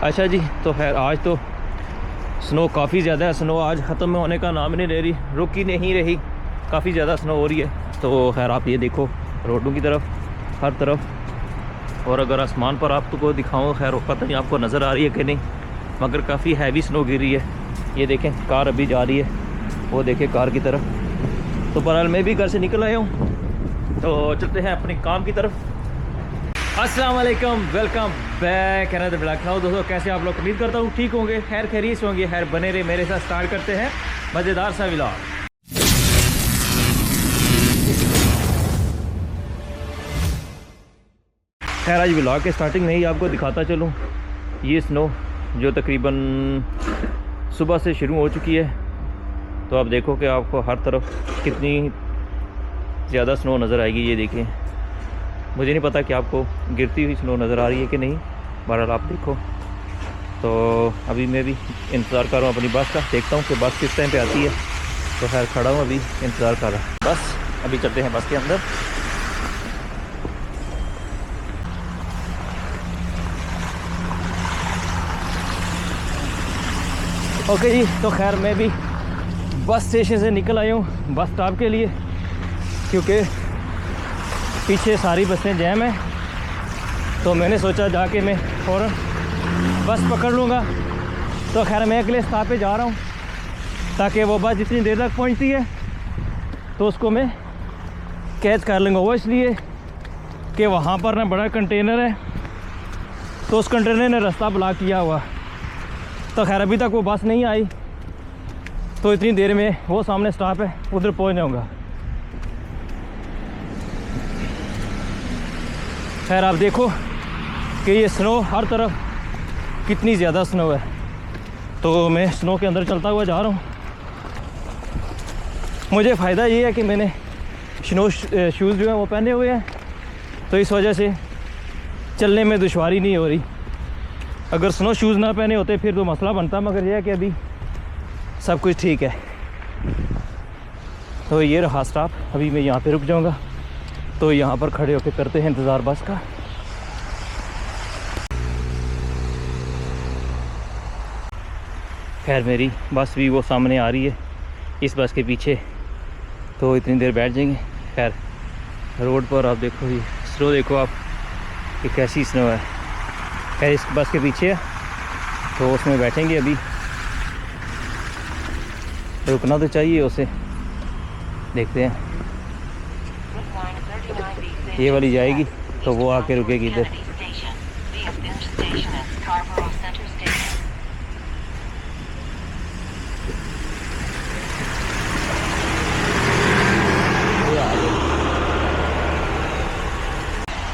अच्छा जी, तो खैर आज तो स्नो काफ़ी ज़्यादा है। स्नो आज ख़त्म होने का नाम नहीं ले रही, रुक ही नहीं रही, काफ़ी ज़्यादा स्नो हो रही है। तो खैर आप ये देखो रोडों की तरफ, हर तरफ। और अगर आसमान पर आपको दिखाऊँ, खैर पता नहीं आपको नज़र आ रही है कि नहीं, मगर काफ़ी हैवी स्नो गिर रही है। ये देखें कार अभी जा रही है, वो देखें कार की तरफ। तो बहरहाल मैं भी घर से निकल आया हूँ, तो चलते हैं अपने काम की तरफ। अस्सलाम वालेकुम, वेलकम बैक अनदर ब्लॉग। दोस्तों कैसे आप लोग, उम्मीद करता हूँ ठीक होंगे, खैर खैरियत होंगे। खैर बने रहे मेरे साथ। स्टार्ट करते हैं मज़ेदार सा व्लॉग। खैर आज व्लॉग के स्टार्टिंग में ही आपको दिखाता चलूँ ये स्नो जो तकरीबन सुबह से शुरू हो चुकी है। तो आप देखो कि आपको हर तरफ कितनी ज़्यादा स्नो नज़र आएगी। ये देखें, मुझे नहीं पता कि आपको गिरती हुई स्नो नज़र आ रही है कि नहीं, बहरहाल आप देखो। तो अभी मैं भी इंतज़ार कर रहा हूँ अपनी बस का, देखता हूँ कि बस किस टाइम पे आती है। तो खैर खड़ा हूँ अभी, इंतज़ार कर रहा हूँ बस। अभी चलते हैं बस के अंदर। ओके जी, तो खैर मैं भी बस स्टेशन से निकल आया हूँ बस स्टॉप के लिए, क्योंकि पीछे सारी बसें जैम है। तो मैंने सोचा जाके मैं फ़ौरन बस पकड़ लूँगा। तो खैर मैं अगले स्टॉप पे जा रहा हूँ, ताकि वो बस जितनी देर तक पहुँचती है तो उसको मैं कैच कर लूँगा। वो इसलिए कि वहाँ पर ना बड़ा कंटेनर है, तो उस कंटेनर ने रास्ता ब्लॉक किया हुआ। तो खैर अभी तक वो बस नहीं आई, तो इतनी देर में वो सामने स्टॉप है, उधर पहुँच जाऊँगा। खैर आप देखो कि ये स्नो हर तरफ कितनी ज़्यादा स्नो है। तो मैं स्नो के अंदर चलता हुआ जा रहा हूँ। मुझे फ़ायदा ये है कि मैंने स्नो शूज़ जो हैं वो पहने हुए हैं, तो इस वजह से चलने में दुश्वारी नहीं हो रही। अगर स्नो शूज़ ना पहने होते फिर तो मसला बनता, मगर यह है कि अभी सब कुछ ठीक है। तो ये रहा स्टॉप, अभी मैं यहाँ पे रुक जाऊँगा। तो यहाँ पर खड़े होकर करते हैं इंतज़ार बस का। खैर मेरी बस भी वो सामने आ रही है, इस बस के पीछे। तो इतनी देर बैठ जाएंगे। खैर रोड पर आप देखो, ये स्नो देखो आप कि कैसी स्नो है। खैर इस बस के पीछे है, तो उसमें बैठेंगे। अभी रुकना तो चाहिए उसे, देखते हैं। ये वाली जाएगी तो वो आके रुकेगी इधर।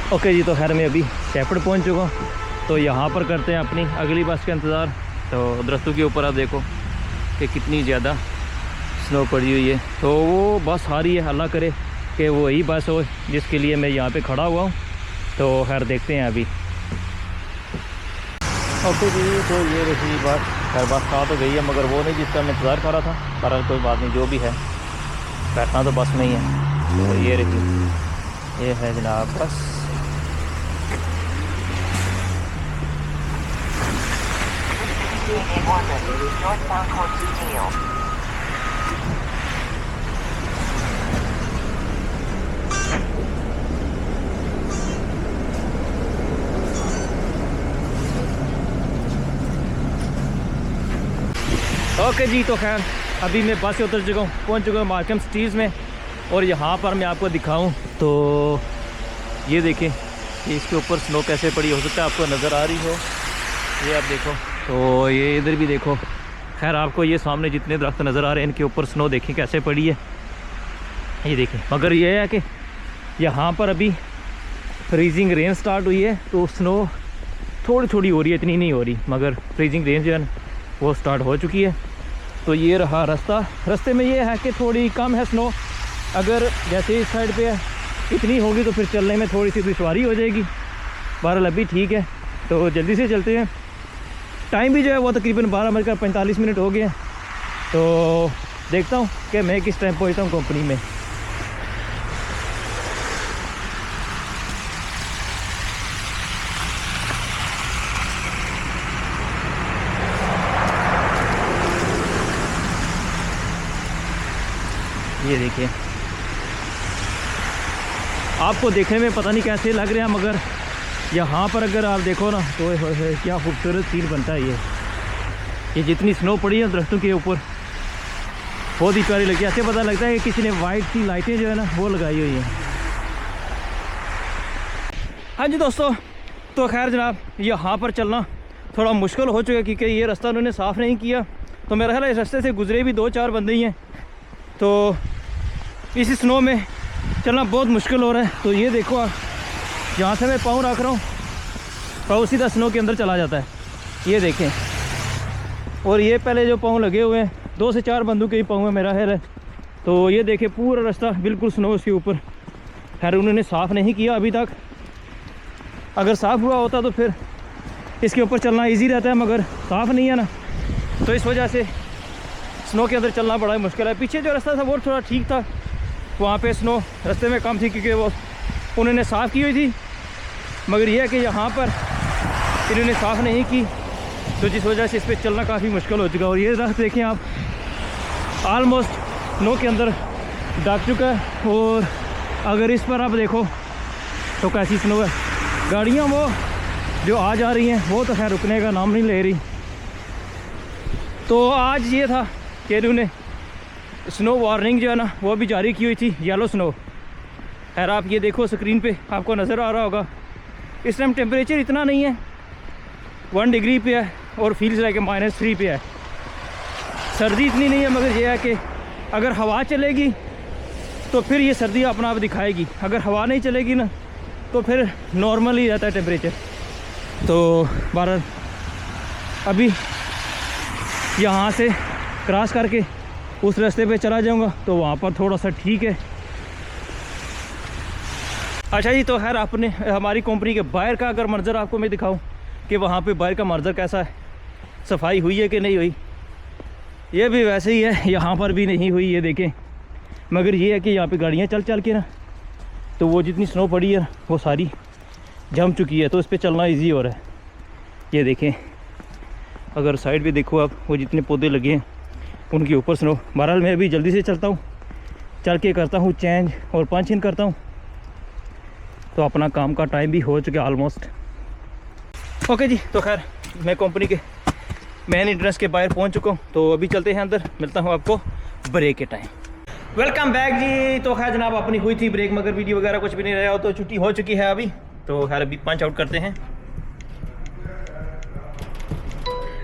ओके जी, तो खैर मैं अभी शेफर्ड पहुंच चुका हूँ। तो यहाँ पर करते हैं अपनी अगली बस का इंतज़ार। तो दरख्तों के ऊपर आप देखो कि कितनी ज़्यादा स्नो पड़ी हुई है। तो वो बस आ रही है, अल्लाह करे कि वो यही बस हो जिसके लिए मैं यहाँ पे खड़ा हुआ हूँ। तो खैर देखते हैं अभी। ओके जी, तो ये रही बस। खैर बस आ तो गई है, मगर वो नहीं जिसका मैं इंतज़ार कर रहा था। बहरहाल कोई बात नहीं, जो भी है बैठना तो बस में ही है। तो ये रही, ये है जनाब बस। ओके जी, तो खैर अभी मैं बस से उतर चुका हूँ, पहुँच चुका हूँ मार्कम सिटीज़ में। और यहाँ पर मैं आपको दिखाऊँ तो ये देखें कि इसके ऊपर स्नो कैसे पड़ी। हो सकता है आपको नज़र आ रही हो, ये आप देखो। तो ये इधर भी देखो। खैर आपको ये सामने जितने दरख्त नज़र आ रहे हैं, इनके ऊपर स्नो देखें कैसे पड़ी है, ये देखें। मगर ये है कि यहाँ पर अभी फ्रीजिंग रेन स्टार्ट हुई है, तो स्नो थोड़ी थोड़ी हो रही है, इतनी नहीं हो रही, मगर फ्रीजिंग रेन जो है वो स्टार्ट हो चुकी है। तो ये रहा रास्ता। रास्ते में ये है कि थोड़ी कम है स्नो। अगर जैसे इस साइड पे इतनी होगी तो फिर चलने में थोड़ी सी दुश्वारी हो जाएगी। बहरहाल अभी ठीक है, तो जल्दी से चलते हैं। टाइम भी जो है वो तकरीबन 12:45 हो गए हैं। तो देखता हूँ कि मैं किस टाइम पहुँचता हूँ कंपनी में। ये देखिए, आपको देखने में पता नहीं कैसे लग रहे हैं, मगर यहाँ पर अगर आप देखो ना तो क्या खूबसूरत सीन बनता है। ये जितनी स्नो पड़ी है दरख्तों के ऊपर, बहुत ही प्यारी लगती है। ऐसे पता लगता है कि किसी ने वाइट सी लाइटें जो है ना वो लगाई हुई हैं। हाँ जी दोस्तों, तो खैर जनाब, यहाँ पर चलना थोड़ा मुश्किल हो चुका है क्योंकि ये रास्ता उन्होंने साफ़ नहीं किया। तो मेरा ख्याल है इस रास्ते से गुजरे भी 2-4 बंदे ही हैं, तो इस स्नो में चलना बहुत मुश्किल हो रहा है। तो ये देखो आप, जहाँ से मैं पाँव रख रहा हूँ पाँव सीधा स्नो के अंदर चला जाता है, ये देखें। और ये पहले जो पाँव लगे हुए हैं 2 से 4 बंदों के ही पाँव है मेरा ख्याल है। तो ये देखें पूरा रास्ता बिल्कुल स्नो उसके ऊपर। खैर उन्होंने साफ़ नहीं किया अभी तक, अगर साफ़ हुआ होता तो फिर इसके ऊपर चलना इजी रहता है, मगर साफ़ नहीं है ना, तो इस वजह से स्नो के अंदर चलना बड़ा मुश्किल है। पीछे जो रास्ता था वो थोड़ा ठीक था, वहाँ पे स्नो रास्ते में कम थी क्योंकि वो उन्होंने साफ़ की हुई थी, मगर यह है कि यहाँ पर इन्होंने साफ़ नहीं की, तो जिस वजह से इस पर चलना काफ़ी मुश्किल हो चुका। और ये रास्ता देखें आप, आलमोस्ट स्नो के अंदर ढक चुका है। और अगर इस पर आप देखो तो कैसी स्नो है, गाड़ियाँ वो जो आ जा रही हैं वो तो खैर रुकने का नाम नहीं ले रही। तो आज ये था कि इन्होंने स्नो वार्निंग जो है ना वो भी जारी की हुई थी, येलो स्नो। खैर आप ये देखो स्क्रीन पे आपको नज़र आ रहा होगा, इस टाइम टेम्परेचर इतना नहीं है, 1 डिग्री पे है और फील्स लाइक -3 पे है। सर्दी इतनी नहीं है, मगर ये है कि अगर हवा चलेगी तो फिर ये सर्दी अपना आप दिखाएगी, अगर हवा नहीं चलेगी ना तो फिर नॉर्मल ही रहता है टेम्परेचर। तो 12 अभी यहाँ से क्रॉस करके उस रास्ते पे चला जाऊँगा तो वहाँ पर थोड़ा सा ठीक है। अच्छा जी, तो खैर आपने हमारी कंपनी के बाहर का अगर मंजर आपको मैं दिखाऊं कि वहाँ पे बाहर का मंजर कैसा है, सफाई हुई है कि नहीं हुई। ये भी वैसे ही है, यहाँ पर भी नहीं हुई, ये देखें। मगर ये है कि यहाँ पे गाड़ियाँ चल चल के ना, तो वो जितनी स्नो पड़ी है वो सारी जम चुकी है, तो इस पर चलना ईजी हो रहा है। ये देखें, अगर साइड पे देखो आप, वो जितने पौधे लगे हैं उनके ऊपर स्नो। बहरहाल मैं अभी जल्दी से चलता हूँ, चल के करता हूँ चेंज और पंच इन करता हूँ, तो अपना काम का टाइम भी हो चुका ऑलमोस्ट। ओके जी, तो खैर मैं कंपनी के मेन एंट्रेंस के बाहर पहुँच चुका हूँ, तो अभी चलते हैं अंदर, मिलता हूँ आपको ब्रेक के टाइम। वेलकम बैक जी। तो खैर जनाब अपनी हुई थी ब्रेक, मगर वीडियो वगैरह कुछ भी नहीं रहा हो, तो छुट्टी हो चुकी है अभी। तो खैर अभी पंच आउट करते हैं,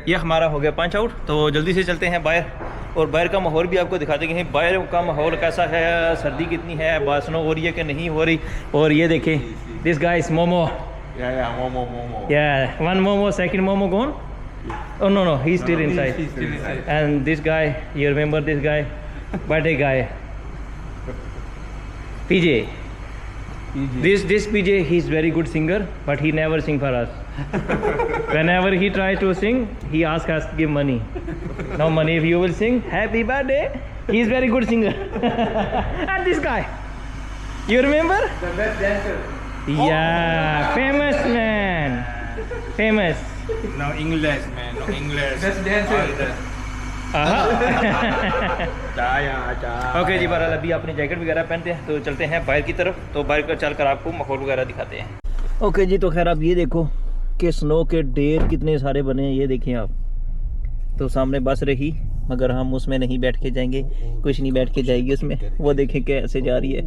यह हमारा हो गया पंच आउट। तो जल्दी से चलते हैं बाहर, और बाहर का माहौल भी आपको दिखा देंगे, बाहर का माहौल कैसा है, सर्दी कितनी है, स्नो हो रही है कि नहीं हो रही। और ये देखें, this guy is momo, one momo, second momo gone, oh no he's still inside. And this guy, you remember this guy, birthday guy, PJ. This PJ, he's very good singer, but he never sing for us. Whenever he try to sing, he ask us to give money. No money if you will sing happy birthday. He's very good singer. And this guy, you remember? The best dancer. Yeah, famous man, famous. No English, man. No English. Best dancer. Okay जी, बहरहाल अभी अपनी jacket वगैरह पहनते हैं, तो चलते हैं बाहर की तरफ। तो बाहर का चल कर आपको माहौल वगैरह दिखाते हैं। ओके जी, तो खैर आप ये देखो कि स्नो के ढेर कितने सारे बने हैं, ये देखें आप। तो सामने बस रही, मगर हम उसमें नहीं बैठ के जाएंगे, कुछ नहीं बैठ के जाएगी उसमें, वो देखें कैसे जा रही है।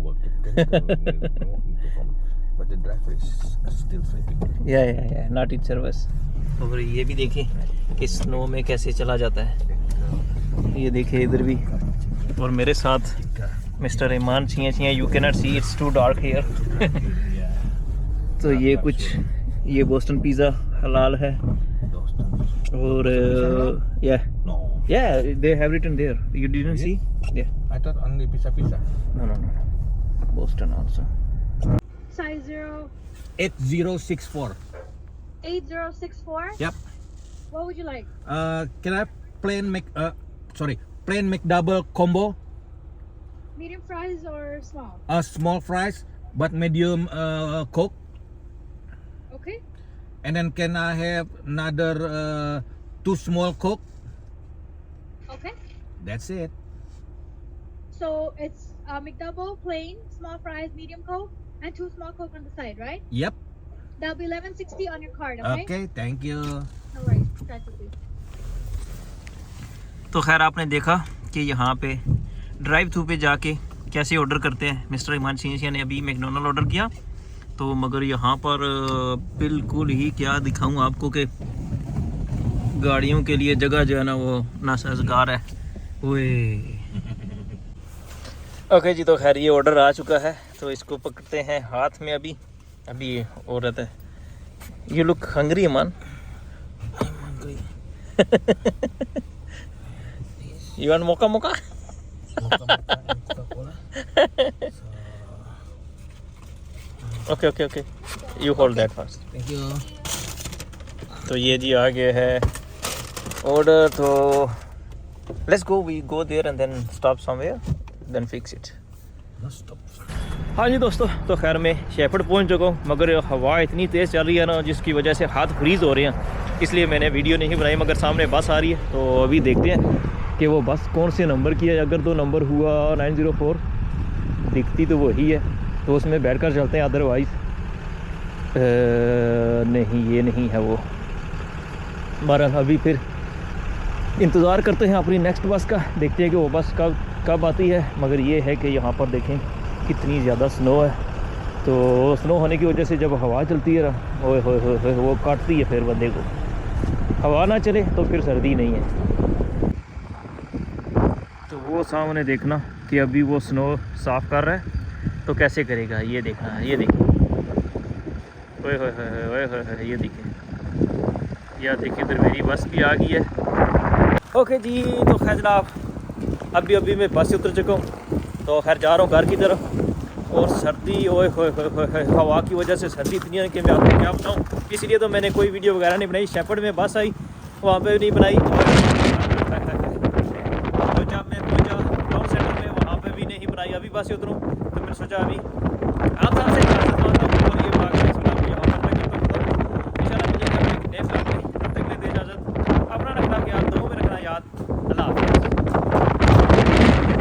या नॉट इन सर्विस। और ये भी देखें कि स्नो में कैसे चला जाता है, ये देखें इधर भी। और मेरे साथ मिस्टर ईमान छिया छिया, you can not see, it's too dark here. तो ये कुछ, ये बोस्टन पिज़्ज़ा हलाल है। और yeah they have written there, you didn't see? Yeah, I thought only pizza. no Boston also. Size 8064. 8064. Yep. What would you like? Can I plain McDouble combo? Medium fries or small? Small fries, but medium Coke. Okay. And then can I have another 2 small Coke? Okay. That's it. So it's McDouble, plain, small fries, medium Coke, and 2 small Coke on the side, right? Yep. That'll be $11.60 on your card, okay? Okay, thank you. No worries. Try to please. तो खैर आपने देखा कि यहाँ पे drive through पे जाके कैसे ऑर्डर करते हैं। मिस्टर ईमान सिंह ने अभी मैकडोनल्ड ऑर्डर किया, तो मगर यहाँ पर बिल्कुल ही क्या दिखाऊं आपको कि गाड़ियों के लिए जगह जो है ना वो नासाजगार है। ओए ओके जी, तो खैर ये ऑर्डर आ चुका है, तो इसको पकड़ते हैं हाथ में। अभी औरत है, you look hungry Iman. You want mocha mocha? Okay. You hold that first. Thank you. तो ये जी आ गया है ऑर्डर। तो let's go. We go there and then stop somewhere, then fix it. No stop. हाँ जी दोस्तों, तो खैर मैं शेफर्ड पहुंच चुका हूँ, मगर हवा इतनी तेज़ चल रही है ना जिसकी वजह से हाथ फ्रीज़ हो रहे हैं, इसलिए मैंने वीडियो नहीं बनाई। मगर सामने बस आ रही है, तो अभी देखते हैं कि वो बस कौन से नंबर की है। अगर तो नंबर हुआ 904 दिखती तो वही है, तो उसमें बैठ कर चलते हैं। अदरवाइज़ नहीं, ये नहीं है वो। बहरहाल अभी फिर इंतज़ार करते हैं अपनी नेक्स्ट बस का, देखते हैं कि वो बस कब आती है। मगर ये है कि यहाँ पर देखें कितनी ज़्यादा स्नो है, तो स्नो होने की वजह से जब हवा चलती है ना, ओए होए वो काटती है फिर बंदे को। हवा ना चले तो फिर सर्दी नहीं है। तो वो सामने देखना कि अभी वो स्नो साफ़ कर रहा है, तो कैसे करेगा ये देखना। ये देखिए, ओए होए, ये देखिए, या देखिए इधर मेरी बस भी आ गई है। ओके जी, तो खैर जनाब अभी मैं बस से उतर चुका हूँ, तो खैर जा रहा हूँ घर की तरफ। और सर्दी, ओए होए हवा की वजह से सर्दी इतनी है कि मैं आपको क्या बताऊँ। इसलिए तो मैंने कोई वीडियो वगैरह नहीं बनाई। शेफर्ड में बस आई, वहाँ पे भी नहीं बनाई। तो जब मैं पहुँचा टाउन सेंटर में, वहाँ पे भी नहीं बनाई। अभी बस से उतरूँ तो मैंने सोचा अभी